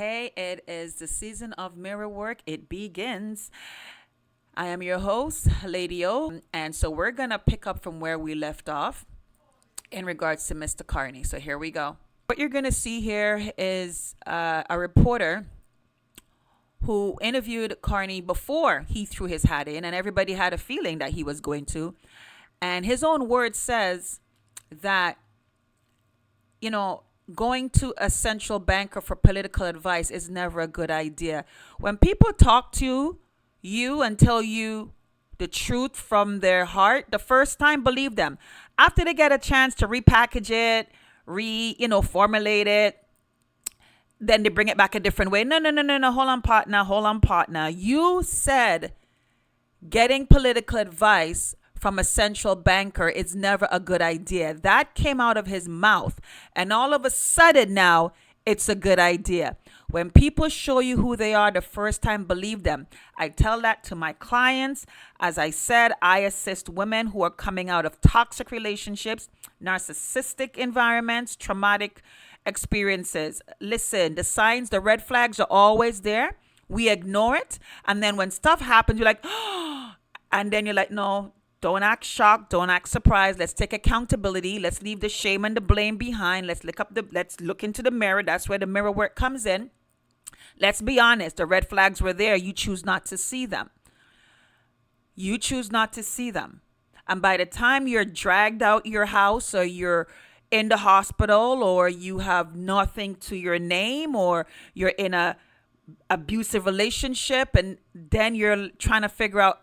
Hey, it is the season of mirror work. It begins. I am your host, Lady O, and so we're going to pick up from where we left off in regards to Mr. Carney. So here we go. What you're going to see here is a reporter who interviewed Carney before he threw his hat in, and everybody had a feeling that he was going to. And his own word says that, going to a central banker for political advice is never a good idea. When people talk to you and tell you the truth from their heart, the first time, believe them. After they get a chance to repackage it, formulate it, then they bring it back a different way. No. Hold on, partner. You said getting political advice from a central banker is never a good idea. That came out of his mouth. And all of a sudden now, it's a good idea. When people show you who they are the first time, believe them. I tell that to my clients. As I said, I assist women who are coming out of toxic relationships, narcissistic environments, traumatic experiences. Listen, the signs, the red flags are always there. We ignore it. And then when stuff happens, you're like, oh, and then you're like, no, don't act shocked. Don't act surprised. Let's take accountability. Let's leave the shame and the blame behind. Let's look into the mirror. That's where the mirror work comes in. Let's be honest. The red flags were there. You choose not to see them. You choose not to see them. And by the time you're dragged out your house, or you're in the hospital, or you have nothing to your name, or you're in a abusive relationship, and then you're trying to figure out,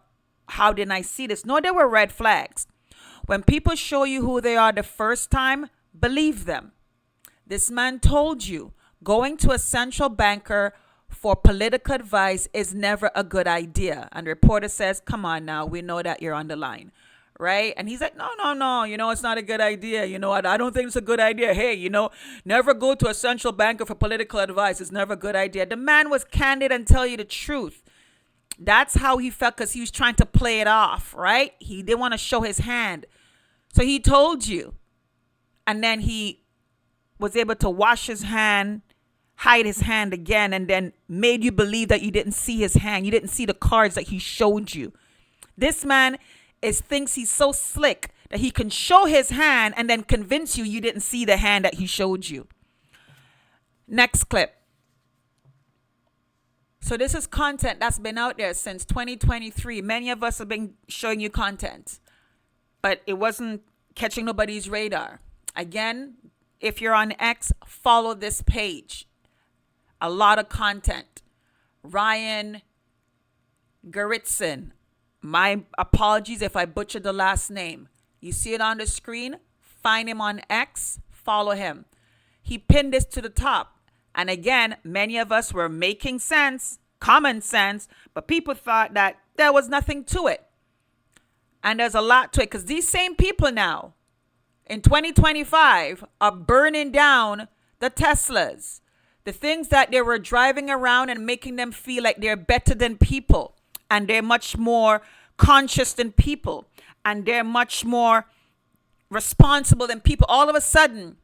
how didn't I see this? No, there were red flags. When people show you who they are the first time, believe them. This man told you going to a central banker for political advice is never a good idea. And the reporter says, come on now, we know that you're on the line, right? And he's like, no, it's not a good idea. I don't think it's a good idea. Hey, never go to a central banker for political advice. It's never a good idea. The man was candid and tell you the truth. That's how he felt, because he was trying to play it off, right? He didn't want to show his hand. So he told you. And then he was able to wash his hand, hide his hand again, and then made you believe that you didn't see his hand. You didn't see the cards that he showed you. This man thinks he's so slick that he can show his hand and then convince you didn't see the hand that he showed you. Next clip. So this is content that's been out there since 2023. Many of us have been showing you content, but it wasn't catching nobody's radar. Again, if you're on X, follow this page. A lot of content. Ryan Garitzin. My apologies if I butchered the last name. You see it on the screen? Find him on X. Follow him. He pinned this to the top. And again, many of us were making sense, common sense, but people thought that there was nothing to it. And there's a lot to it, because these same people now in 2025 are burning down the Teslas, the things that they were driving around and making them feel like they're better than people, and they're much more conscious than people, and they're much more responsible than people. All of a sudden,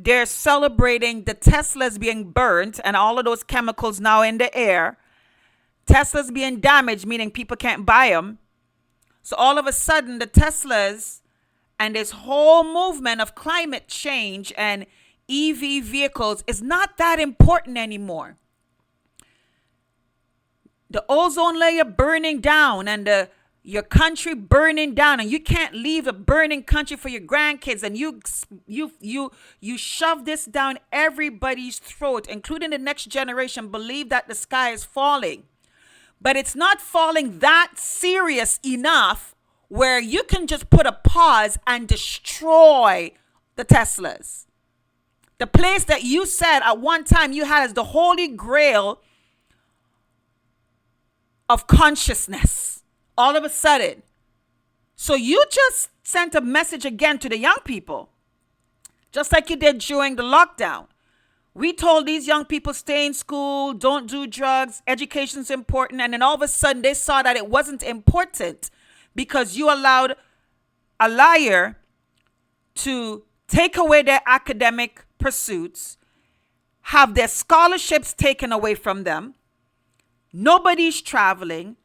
they're celebrating the Teslas being burnt and all of those chemicals now in the air. Teslas being damaged, meaning people can't buy them. So all of a sudden, the Teslas and this whole movement of climate change and EV vehicles is not that important anymore. The ozone layer burning down, and your country burning down, and you can't leave a burning country for your grandkids, and you shove this down everybody's throat, including the next generation. Believe that the sky is falling, but it's not falling that serious enough where you can just put a pause and destroy the Teslas. The place that you said at one time you had as the holy grail of consciousness, all of a sudden. So you just sent a message again to the young people, just like you did during the lockdown. We told these young people, stay in school, don't do drugs, education's important. And then all of a sudden they saw that it wasn't important, because you allowed a liar to take away their academic pursuits, have their scholarships taken away from them. Nobody's traveling.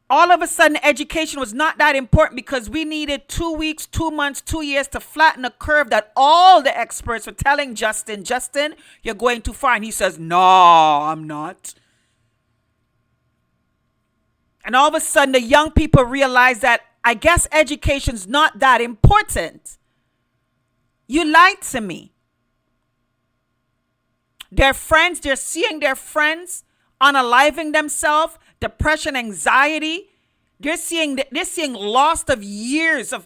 All of a sudden, education was not that important because we needed 2 weeks, 2 months, 2 years to flatten a curve that all the experts were telling Justin, you're going too far. And he says, no, I'm not. And all of a sudden, the young people realize that I guess education's not that important. You lied to me. Their friends, they're seeing their friends unaliving themselves, depression, anxiety. They're seeing loss of years of,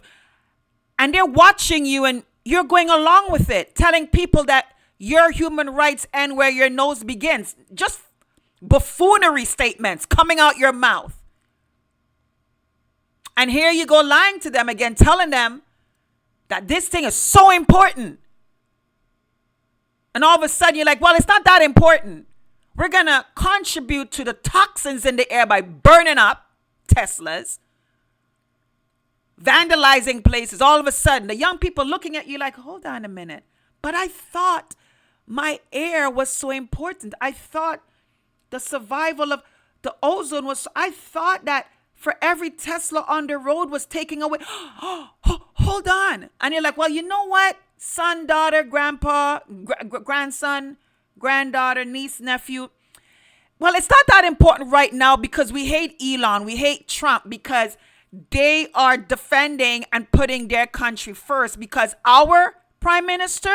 and they're watching you and you're going along with it, telling people that your human rights end where your nose begins. Just buffoonery statements coming out your mouth. And here you go lying to them again, telling them that this thing is so important. And all of a sudden you're like, well, it's not that important. We're going to contribute to the toxins in the air by burning up Teslas, vandalizing places. All of a sudden, the young people looking at you like, hold on a minute. But I thought my air was so important. I thought the survival of the ozone was, I thought that for every Tesla on the road was taking away. Hold on. And you're like, well, you know what? Son, daughter, grandpa, grandson, granddaughter, niece, nephew. Well, it's not that important right now because we hate Elon. We hate Trump because they are defending and putting their country first because our prime minister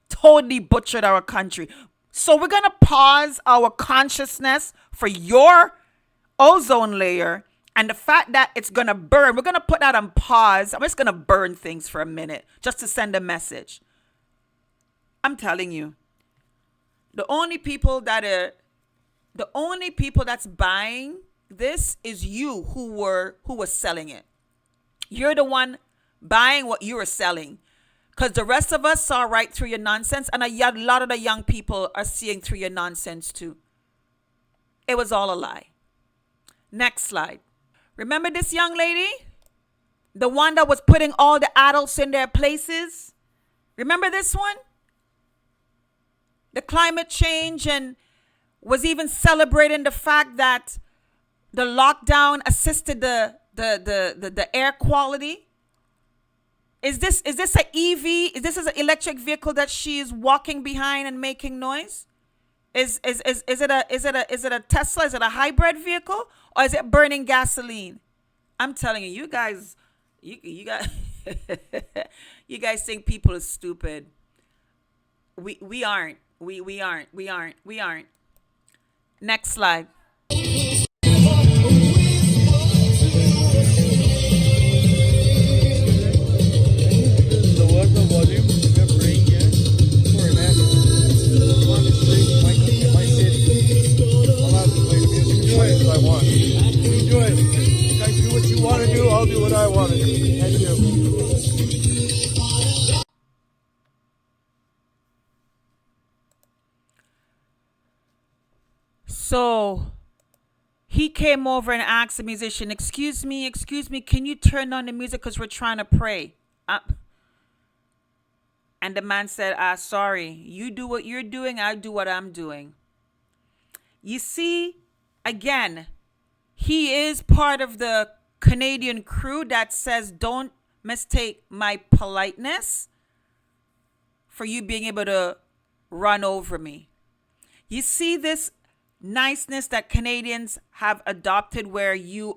totally butchered our country. So we're going to pause our consciousness for your ozone layer and the fact that it's going to burn. We're going to put that on pause. I'm just going to burn things for a minute just to send a message. I'm telling you, the only people that's buying this is you who was selling it. You're the one buying what you were selling. Because the rest of us saw right through your nonsense. And a lot of the young people are seeing through your nonsense too. It was all a lie. Next slide. Remember this young lady? The one that was putting all the adults in their places? Remember this one? The climate change and was even celebrating the fact that the lockdown assisted the air quality. Is this an EV? Is this an electric vehicle that she is walking behind and making noise? Is it a Tesla? Is it a hybrid vehicle? Or is it burning gasoline? I'm telling you, you guys, you guys, you guys think people are stupid. We aren't. We aren't. Next slide. I want. Enjoy it. You guys do what you want to do. I'll do what I want to do. Thank you. So he came over and asked the musician, excuse me, can you turn on the music because we're trying to pray? And the man said, sorry, you do what you're doing, I do what I'm doing. You see, again, he is part of the Canadian crew that says, don't mistake my politeness for you being able to run over me. You see this niceness that Canadians have adopted where you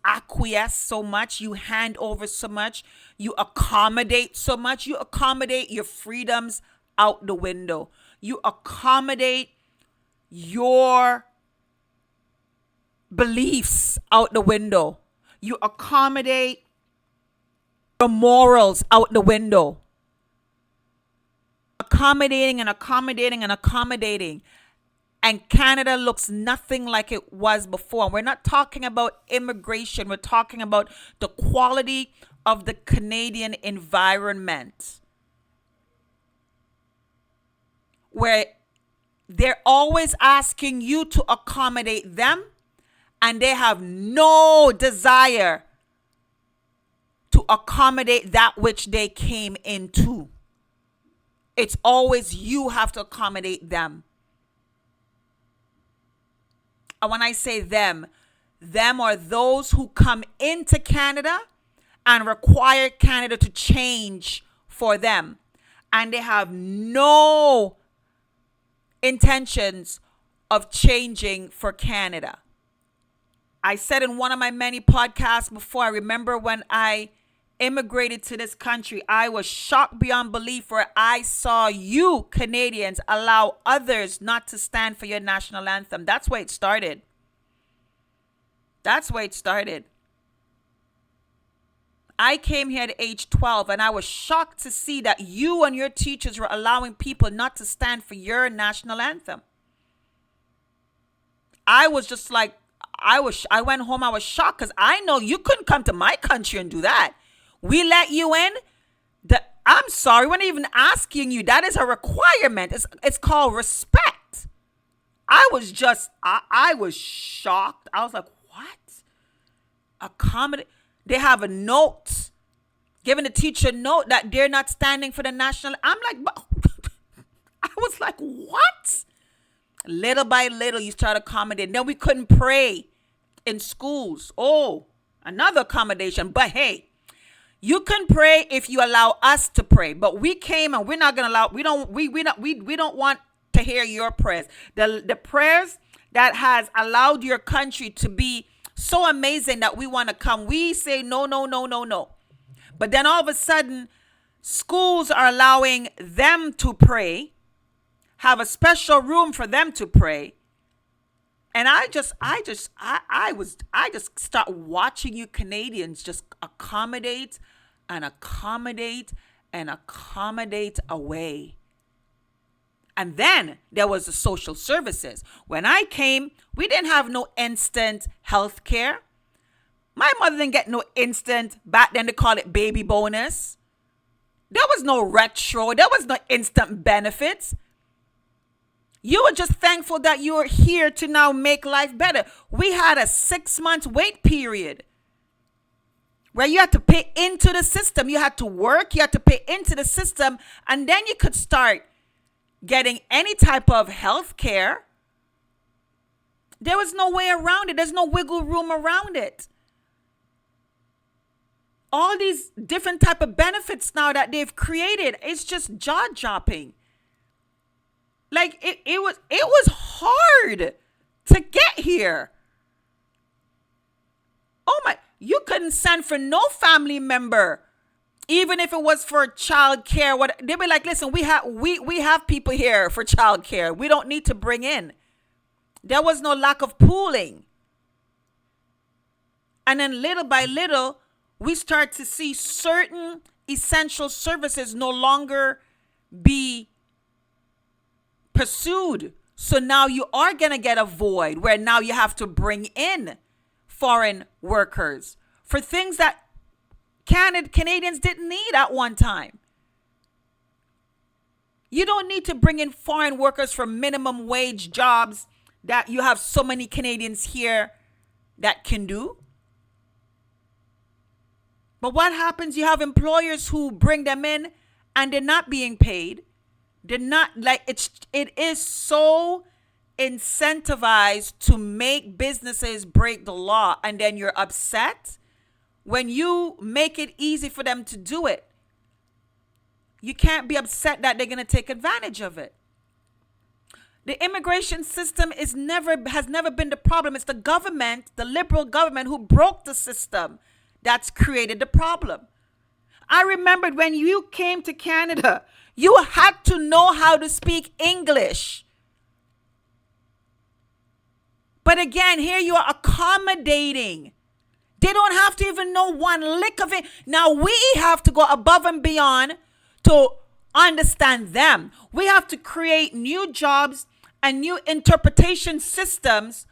acquiesce so much, you hand over so much, you accommodate so much, you accommodate your freedoms out the window. You accommodate your beliefs out the window. You accommodate your morals out the window. Accommodating. And Canada looks nothing like it was before. We're not talking about immigration. We're talking about the quality of the Canadian environment, where they're always asking you to accommodate them, and they have no desire to accommodate that which they came into. It's always you have to accommodate them. And when I say them are those who come into Canada and require Canada to change for them. And they have no intentions of changing for Canada. I said in one of my many podcasts before, I remember when I immigrated to this country, I was shocked beyond belief where I saw you Canadians allow others not to stand for your national anthem. That's where it started. That's where it started. I came here at age 12 and I was shocked to see that you and your teachers were allowing people not to stand for your national anthem. I was just like, I went home, I was shocked because I know you couldn't come to my country and do that. We let you in. I'm sorry, we're not even asking you. That is a requirement. It's called respect. I was shocked. I was like, what? They have a note, giving the teacher a note that they're not standing for the national. I'm like, I was like, what? Little by little, you start accommodating. Then we couldn't pray in schools. Oh, another accommodation. But hey, you can pray if you allow us to pray. But we came and we're not gonna allow. We don't want to hear your prayers. The prayers that has allowed your country to be so amazing that we want to come. We say no, no, no, no, no. But then all of a sudden, schools are allowing them to pray, have a special room for them to pray. And I just start watching you Canadians just accommodate and accommodate and accommodate away. And then there was the social services. When I came, we didn't have no instant health care. My mother didn't get no instant, back then they call it baby bonus. There was no retro. There was no instant benefits. You were just thankful that you were here to now make life better. We had a 6-month wait period where you had to pay into the system. You had to work, you had to pay into the system, and then you could start getting any type of health care. There was no way around it. There's no wiggle room around it. All these different type of benefits now that they've created, it's just jaw-dropping. Like it was hard to get here. Oh my, you couldn't send for no family member. Even if it was for child care, they'd be like, listen, we have people here for child care. We don't need to bring in. There was no lack of pooling. And then little by little, we start to see certain essential services no longer be pursued. So now you are going to get a void where now you have to bring in foreign workers for things that Canadians didn't need at one time. You don't need to bring in foreign workers for minimum wage jobs that you have so many Canadians here that can do. But what happens? You have employers who bring them in and they're not being paid. They're not, like, it is so incentivized to make businesses break the law, and then you're upset when you make it easy for them to do it. You can't be upset that they're going to take advantage of it. The immigration system has never been the problem. It's the government, the liberal government, who broke the system that's created the problem. I remembered when you came to Canada, you had to know how to speak English. But again, here you are accommodating. They don't have to even know one lick of it. Now we have to go above and beyond to understand them. We have to create new jobs and new interpretation systems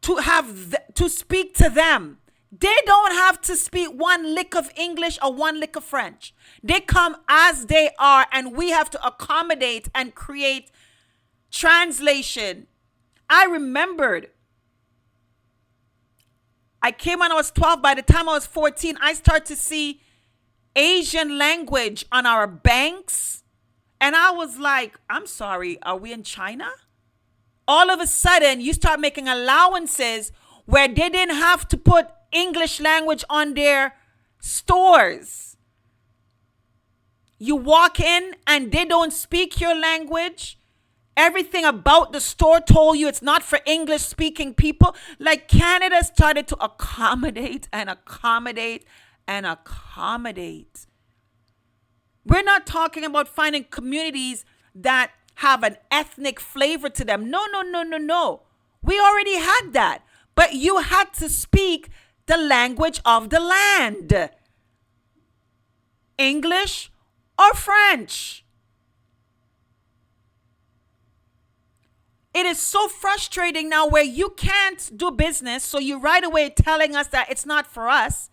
to speak to them. They don't have to speak one lick of English or one lick of French. They come as they are, and we have to accommodate and create translation. I remembered, I came when I was 12. By the time I was 14, I started to see Asian language on our banks. And I was like, I'm sorry, are we in China? All of a sudden, you start making allowances where they didn't have to put English language on their stores. You walk in and they don't speak your language. Everything about the store told you it's not for English speaking people. Like Canada started to accommodate and accommodate and accommodate. We're not talking about finding communities that have an ethnic flavor to them. No, no, no, no, no. We already had that. But you had to speak the language of the land. English or French. It is so frustrating now where you can't do business. So you right away telling us that it's not for us.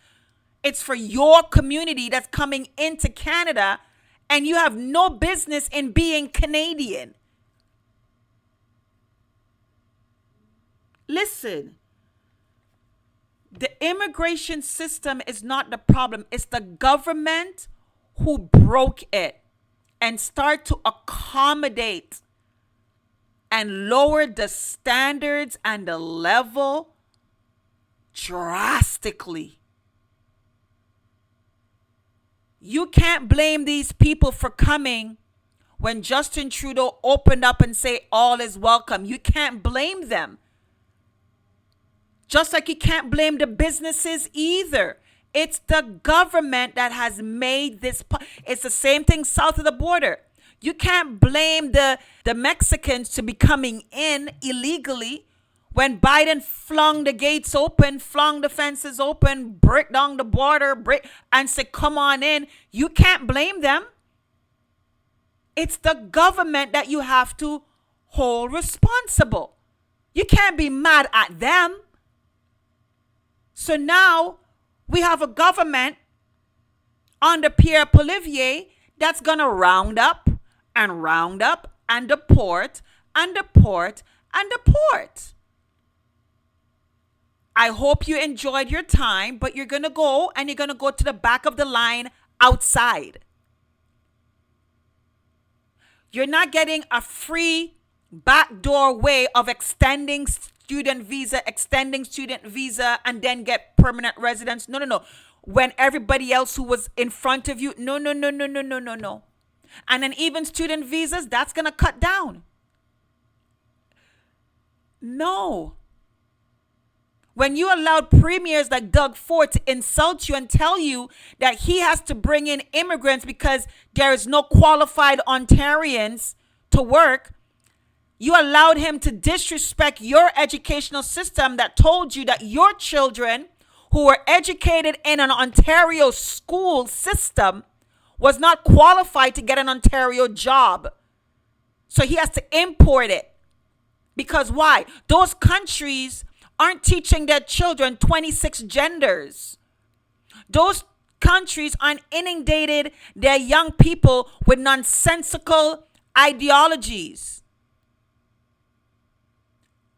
It's for your community that's coming into Canada, and you have no business in being Canadian. Listen, the immigration system is not the problem. It's the government who broke it and start to accommodate and lower the standards and the level drastically. You can't blame these people for coming when Justin Trudeau opened up and say all is welcome. You can't blame them. Just like you can't blame the businesses either. It's the government that has made this. It's the same thing south of the border. You can't blame the Mexicans to be coming in illegally when Biden flung the gates open, flung the fences open, break down the border, and said, come on in. You can't blame them. It's the government that you have to hold responsible. You can't be mad at them. So now we have a government under Pierre Poilievre that's going to round up and deport and deport and deport. I hope you enjoyed your time, but you're going to go to the back of the line outside. You're not getting a free backdoor way of extending student visa, and then get permanent residence. No. When everybody else who was in front of you, no. And then even student visas, that's going to cut down. No. When you allowed premiers like Doug Ford to insult you and tell you that he has to bring in immigrants because there is no qualified Ontarians to work, you allowed him to disrespect your educational system that told you that your children who were educated in an Ontario school system was not qualified to get an Ontario job. So he has to import it. Because why? Those countries aren't teaching their children 26 genders. Those countries aren't inundated their young people with nonsensical ideologies.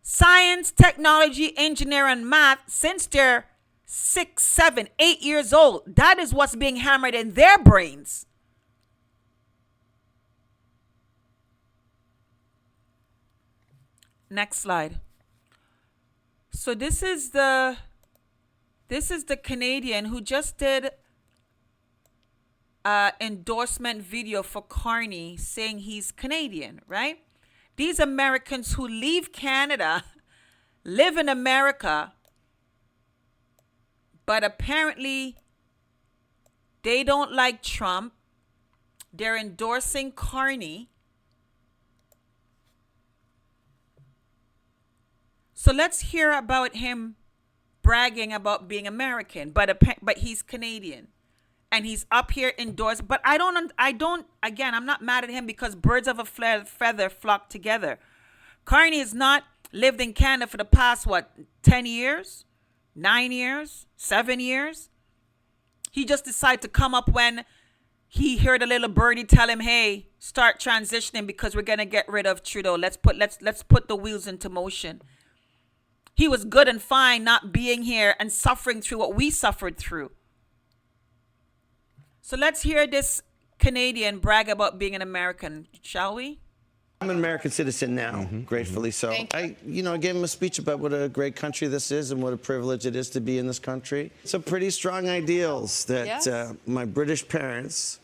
Science, technology, engineering, and math, since they're 6, 7, 8 years old, that is what's being hammered in their brains. Next slide. So this is the Canadian who just did an endorsement video for Carney saying he's Canadian, right? These Americans who leave Canada, live in America, but apparently they don't like Trump. They're endorsing Carney. So let's hear about him bragging about being American, but he's Canadian. And he's up here endorsed. But again, I'm not mad at him because birds of a feather flock together. Carney has not lived in Canada for the past, 10 years? 9 years? 7 years? He just decided to come up when he heard a little birdie tell him, hey, start transitioning because we're going to get rid of Trudeau. Let's put the wheels into motion. He was good and fine not being here and suffering through what we suffered through. So let's hear this Canadian brag about being an American, shall we? I'm an American citizen now, gratefully so. I gave him a speech about what a great country this is and what a privilege it is to be in this country. Some pretty strong ideals that my British parents,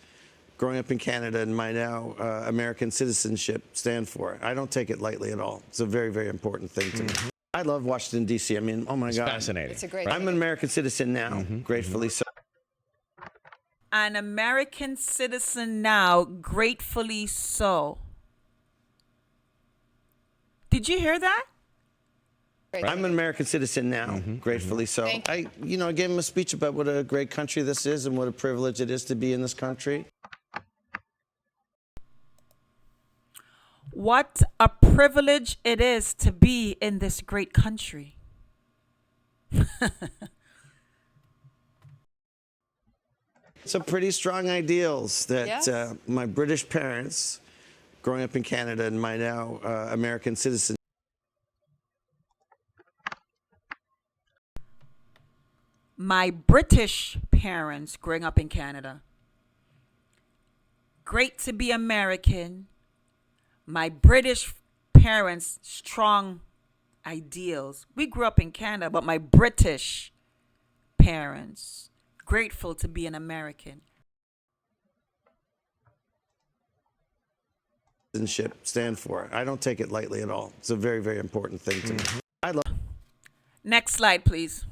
growing up in Canada, and my now American citizenship stand for. I don't take it lightly at all. It's a very, very important thing to me. I love Washington, D.C. I mean, oh my God. Fascinating. It's a great I'm an American citizen now, gratefully so. An American citizen now, gratefully so. Did you hear that? I'm an American citizen now, gratefully so. I gave him a speech about what a great country this is and what a privilege it is to be in this country. What a privilege it is to be in this great country. Some pretty strong ideals that my British parents, growing up in Canada, and my now American citizen. My British parents growing up in Canada. Great to be American. My British parents, strong ideals. We grew up in Canada, but my British parents, grateful to be an American. Citizenship stand for. I don't take it lightly at all. It's a very, very important thing to me. I love. Next slide, please.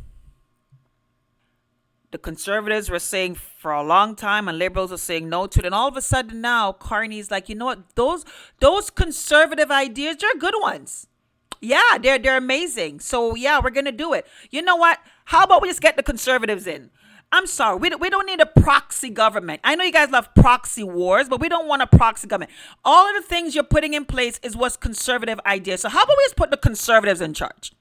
The conservatives were saying for a long time, and liberals were saying no to it. And all of a sudden now, Carney's like, you know what? Those conservative ideas, they're good ones. Yeah, they're amazing. So yeah, we're gonna do it. You know what? How about we just get the conservatives in? I'm sorry, we don't need a proxy government. I know you guys love proxy wars, but we don't want a proxy government. All of the things you're putting in place is what's conservative ideas. So how about we just put the conservatives in charge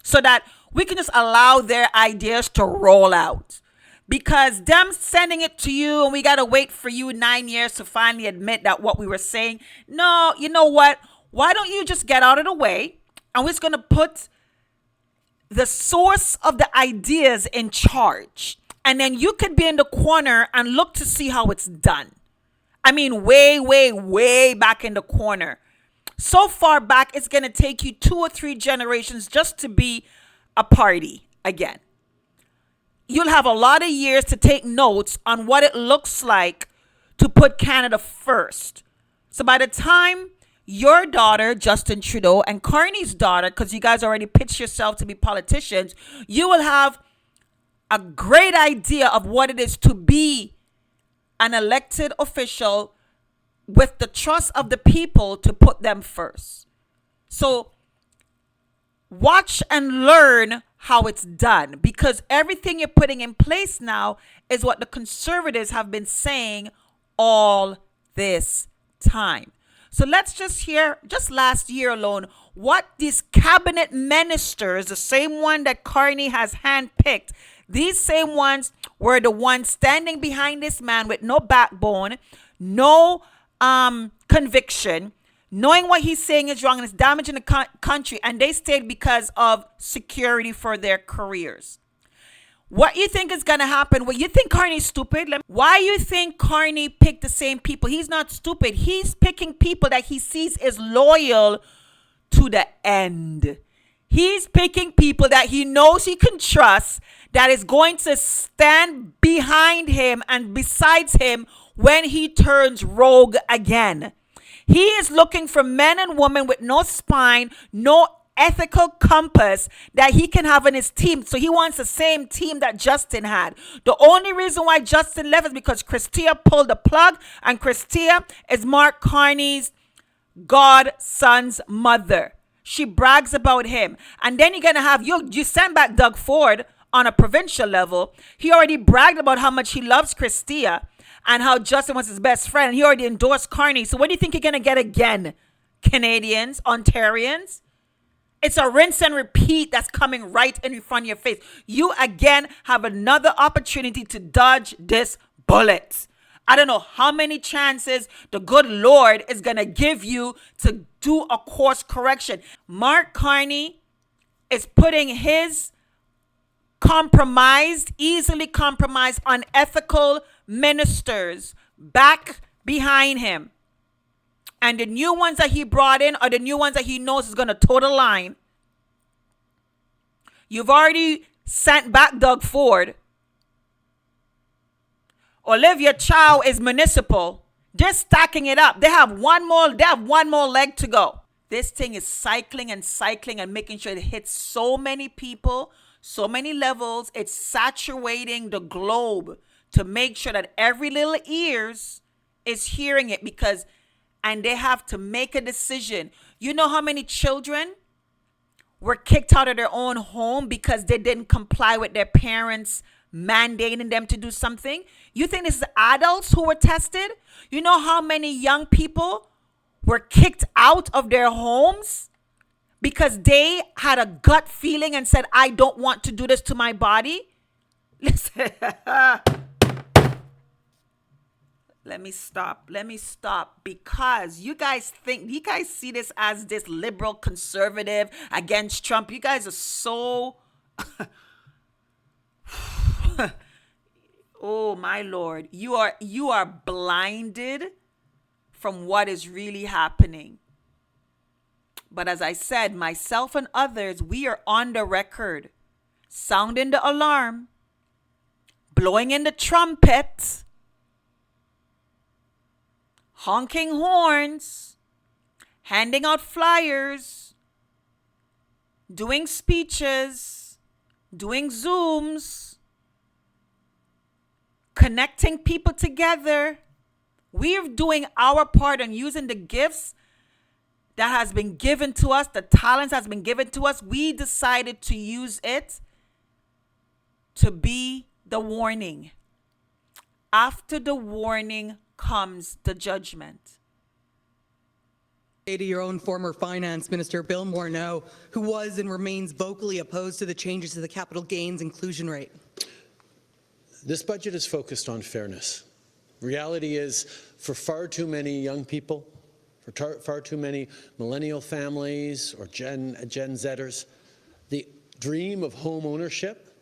so that we can just allow their ideas to roll out? Because them sending it to you and we got to wait for you 9 years to finally admit that what we were saying. No, you know what? Why don't you just get out of the way and we're just going to put the source of the ideas in charge. And then you could be in the corner and look to see how it's done. I mean, way, way, way back in the corner. So far back, it's going to take you 2 or 3 generations just to be a party again. You'll have a lot of years to take notes on what it looks like to put Canada first. So by the time your daughter, Justin Trudeau, and Carney's daughter, because you guys already pitched yourself to be politicians, you will have a great idea of what it is to be an elected official with the trust of the people to put them first. So watch and learn how it's done, because everything you're putting in place now is what the conservatives have been saying all this time. So let's just hear, just last year alone, what these cabinet ministers, the same one that Carney has handpicked, these same ones were the ones standing behind this man with no backbone, no conviction, knowing what he's saying is wrong and it's damaging the country, and they stayed because of security for their careers. What you think is going to happen? Well, you think Carney's stupid? Why you think Carney picked the same people? He's not stupid. He's picking people that he sees is loyal to the end. He's picking people that he knows he can trust, that is going to stand behind him and besides him when he turns rogue again. He is looking for men and women with no spine, no ethical compass that he can have in his team. So he wants the same team that Justin had. The only reason why Justin left is because Christia pulled the plug, and Christia is Mark Carney's godson's mother. She brags about him. And then you're going to have, you send back Doug Ford on a provincial level. He already bragged about how much he loves Christia and how Justin was his best friend. And he already endorsed Carney. So what do you think you're going to get again, Canadians, Ontarians? It's a rinse and repeat that's coming right in front of your face. You again have another opportunity to dodge this bullet. I don't know how many chances the good Lord is going to give you to do a course correction. Mark Carney is putting his easily compromised, unethical ministers back behind him. And the new ones that he brought in are the new ones that he knows is going to toe the line. You've already sent back Doug Ford. Olivia Chow is municipal. Just stacking it up. They have one more leg to go. This thing is cycling and making sure it hits so many people, so many levels. It's saturating the globe to make sure that every little ears is hearing it and they have to make a decision. You know how many children were kicked out of their own home because they didn't comply with their parents mandating them to do something? You think this is adults who were tested? You know how many young people were kicked out of their homes because they had a gut feeling and said, I don't want to do this to my body? Listen. Let me stop because you guys see this as this liberal conservative against Trump. You guys are so, oh my Lord, you are blinded from what is really happening. But as I said, myself and others, we are on the record, sounding the alarm, blowing in the trumpet, honking horns, handing out flyers, doing speeches, doing Zooms, connecting people together. We're doing our part and using the gifts that has been given to us, the talents has been given to us. We decided to use it to be the warning. After the warning comes the judgment. To your own former finance minister, Bill Morneau, who was and remains vocally opposed to the changes to the capital gains inclusion rate. This budget is focused on fairness. Reality is, for far too many young people, for far too many millennial families or Gen Zers, the dream of home ownership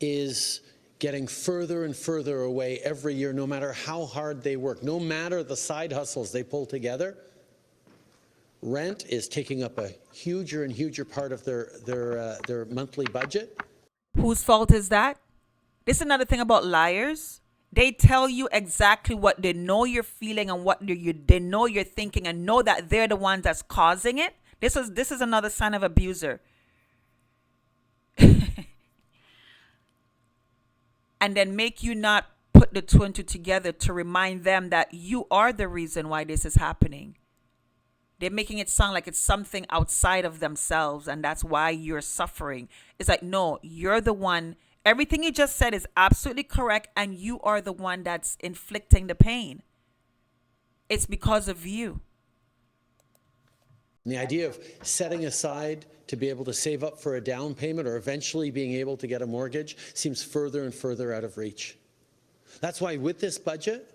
is getting further and further away every year, no matter how hard they work, no matter the side hustles they pull together. Rent is taking up a huger and huger part of their monthly budget. Whose fault is that? This is another thing about liars. They tell you exactly what they know you're feeling and what they know you're thinking and know that they're the ones that's causing it. This is another sign of abuser. And then make you not put the two and two together to remind them that you are the reason why this is happening. They're making it sound like it's something outside of themselves and that's why you're suffering. It's like, no, you're the one. Everything you just said is absolutely correct and you are the one that's inflicting the pain. It's because of you. And the idea of setting aside to be able to save up for a down payment or eventually being able to get a mortgage seems further and further out of reach. That's why with this budget,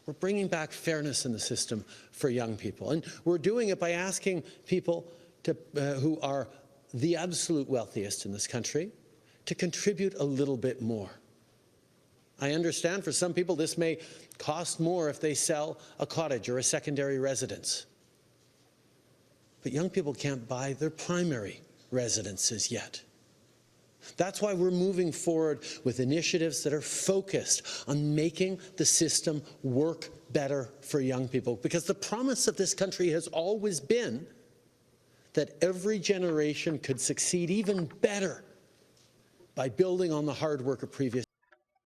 we're bringing back fairness in the system for young people. And we're doing it by asking people who are the absolute wealthiest in this country to contribute a little bit more. I understand for some people this may cost more if they sell a cottage or a secondary residence. But young people can't buy their primary residences yet. That's why we're moving forward with initiatives that are focused on making the system work better for young people. Because the promise of this country has always been that every generation could succeed even better by building on the hard work of previous.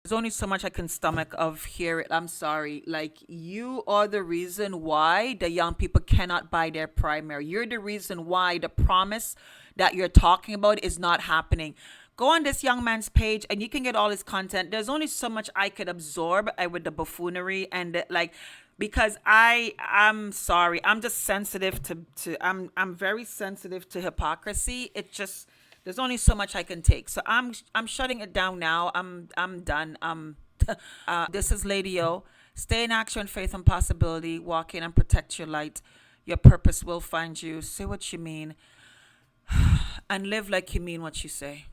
There's only so much I can stomach of hearing. I'm sorry. Like, you are the reason why the young people cannot buy their primary. You're the reason why the promise that you're talking about is not happening. Go on this young man's page and you can get all his content. There's only so much I could absorb with the buffoonery and because I'm sorry. I'm just sensitive I'm very sensitive to hypocrisy. It just, there's only so much I can take. So I'm shutting it down now. I'm done. This is Lady O. Stay in action, faith, and possibility. Walk in and protect your light. Your purpose will find you. Say what you mean and live like you mean what you say.